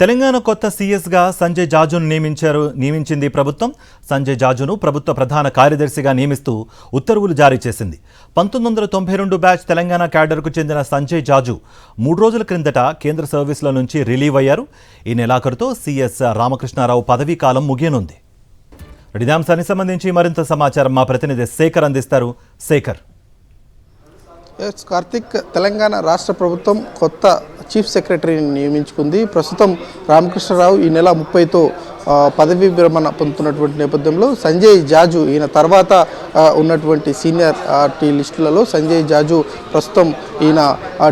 తెలంగాణ కొత్త సీఎస్గా సంజయ్ జాజును నియమించింది ప్రభుత్వం. సంజయ్ జాజును ప్రభుత్వ ప్రధాన కార్యదర్శిగా నియమిస్తూ ఉత్తర్వులు జారీ చేసింది. 1992 బ్యాచ్ తెలంగాణ క్యాడర్కు చెందిన సంజయ్ జాజు 3 రోజుల క్రిందట కేంద్ర సర్వీసుల నుంచి రిలీవ్ అయ్యారు. ఈ నెలాఖరుతో సీఎస్ రామకృష్ణారావు పదవీ కాలం ముగియనుంది. ఇదే అంశానికి సంబంధించి మరింత సమాచారం మా ప్రతినిధి శేఖర్ అందిస్తారు. శేఖర్. కార్తిక్, తెలంగాణ రాష్ట్ర ప్రభుత్వం కొత్త చీఫ్ సెక్రటరీని నియమించుకుంది. ప్రస్తుతం రామకృష్ణరావు ఈ నెల 30తో పదవీ విరమణ పొందుతున్నటువంటి నేపథ్యంలో సంజయ్ జాజు ఈయన తర్వాత ఉన్నటువంటి సీనియర్ టీ లిస్టులలో సంజయ్ జాజు ప్రస్తుతం ఈయన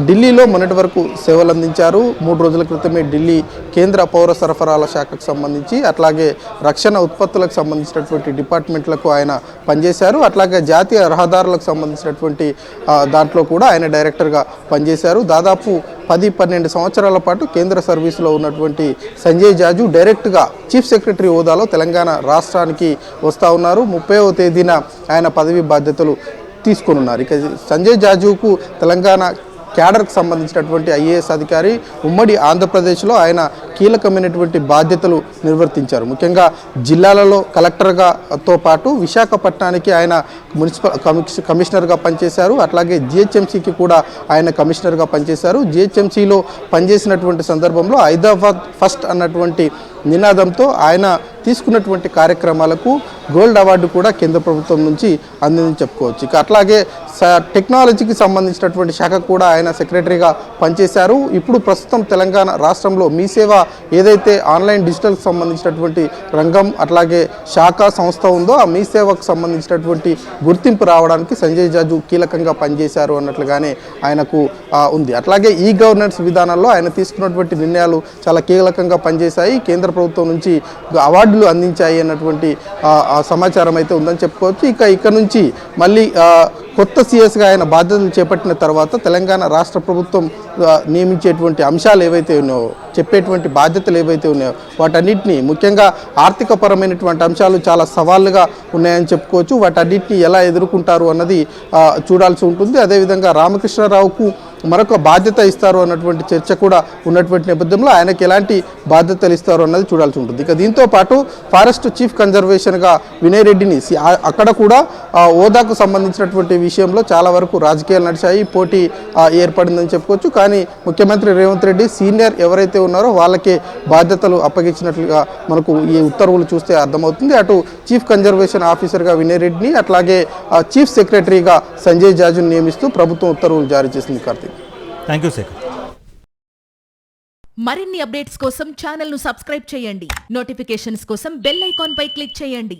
ఢిల్లీలో మొన్నటి వరకు సేవలు అందించారు. 3 రోజుల క్రితమే ఢిల్లీ కేంద్ర పౌర సరఫరాల శాఖకు సంబంధించి అట్లాగే రక్షణ ఉత్పత్తులకు సంబంధించినటువంటి డిపార్ట్మెంట్లకు ఆయన పనిచేశారు. అట్లాగే జాతీయ రహదారులకు సంబంధించినటువంటి దాంట్లో కూడా ఆయన డైరెక్టర్గా పనిచేశారు. దాదాపు 10-12 సంవత్సరాల పాటు కేంద్ర సర్వీసులో ఉన్నటువంటి సంజయ్ జాజు డైరెక్ట్గా చీఫ్ సెక్రటరీ హోదాలో తెలంగాణ రాష్ట్రానికి వస్తూ ఉన్నారు. 30వ తేదీన ఆయన పదవి బాధ్యతలు తీసుకొనున్నారు. ఇక సంజయ్ జాజుకు తెలంగాణ క్యాడర్కి సంబంధించినటువంటి ఐఏఎస్ అధికారి, ఉమ్మడి ఆంధ్రప్రదేశ్లో ఆయన కీలకమైనటువంటి బాధ్యతలు నిర్వర్తించారు. ముఖ్యంగా జిల్లాలలో కలెక్టర్గాతో పాటు విశాఖపట్నానికి ఆయన మున్సిపల్ కమిషనర్గా పనిచేశారు. అట్లాగే జిహెచ్ఎంసీకి కూడా ఆయన కమిషనర్గా పనిచేశారు. జిహెచ్ఎంసీలో పనిచేసినటువంటి సందర్భంలో హైదరాబాద్ ఫస్ట్ అన్నటువంటి నినాదంతో ఆయన తీసుకున్నటువంటి కార్యక్రమాలకు గోల్డ్ అవార్డు కూడా కేంద్ర ప్రభుత్వం నుంచి అందిందని చెప్పుకోవచ్చు. ఇక అట్లాగే టెక్నాలజీకి సంబంధించినటువంటి శాఖ కూడా ఆయన సెక్రటరీగా పనిచేశారు. ఇప్పుడు ప్రస్తుతం తెలంగాణ రాష్ట్రంలో మీ సేవ ఏదైతే ఆన్లైన్ డిజిటల్కి సంబంధించినటువంటి రంగం అట్లాగే శాఖ సంస్థ ఉందో ఆ మీ సేవకు సంబంధించినటువంటి గుర్తింపు రావడానికి సంజయ్ జాజు కీలకంగా పనిచేశారు అన్నట్లుగానే ఆయనకు ఉంది. అట్లాగే ఈ గవర్నెన్స్ విధానాల్లో ఆయన తీసుకున్నటువంటి నిర్ణయాలు చాలా కీలకంగా పనిచేశాయి, కేంద్ర ప్రభుత్వం నుంచి అవార్డులు అందించాయి అన్నటువంటి సమాచారం అయితే ఉందని చెప్పుకోవచ్చు. ఇక నుంచి మళ్ళీ కొత్త సీఎస్గా ఆయన బాధ్యతలు చేపట్టిన తర్వాత తెలంగాణ రాష్ట్ర ప్రభుత్వం నియమించేటువంటి అంశాలు ఏవైతే ఉన్నాయో, చెప్పేటువంటి బాధ్యతలు ఏవైతే ఉన్నాయో వాటన్నిటినీ, ముఖ్యంగా ఆర్థికపరమైనటువంటి అంశాలు చాలా సవాళ్ళుగా ఉన్నాయని చెప్పుకోవచ్చు. వాటన్నిటిని ఎలా ఎదుర్కొంటారు అన్నది చూడాల్సి ఉంటుంది. అదేవిధంగా రామకృష్ణారావుకు మరొక బాధ్యత ఇస్తారు అన్నటువంటి చర్చ కూడా ఉన్నటువంటి నేపథ్యంలో ఆయనకి ఎలాంటి బాధ్యతలు ఇస్తారు అన్నది చూడాల్సి ఉంటుంది. ఇక దీంతో పాటు ఫారెస్ట్ చీఫ్ కన్జర్వేషన్గా వినయ్ రెడ్డిని అక్కడ కూడా హోదాకు సంబంధించినటువంటి విషయంలో చాలా వరకు రాజకీయాలు నడిచాయి, పోటీ ఏర్పడిందని చెప్పుకోవచ్చు. కానీ ముఖ్యమంత్రి రేవంత్ రెడ్డి సీనియర్ ఎవరైతే ఉన్నారో వాళ్ళకే బాధ్యతలు అప్పగించినట్లుగా మనకు ఈ ఉత్తర్వులు చూస్తే అర్థమవుతుంది. అటు చీఫ్ కన్జర్వేషన్ ఆఫీసర్గా వినయ్ రెడ్డిని అట్లాగే చీఫ్ సెక్రటరీగా సంజయ్ జాజును నియమిస్తూ ప్రభుత్వం ఉత్తర్వులు జారీ చేసింది. Karthik, thank you Shekhar. మరిన్ని అప్డేట్స్ కోసం ఛానల్ను సబ్స్క్రైబ్ చేయండి. నోటిఫికేషన్స్ కోసం బెల్ ఐకాన్ పై క్లిక్ చేయండి.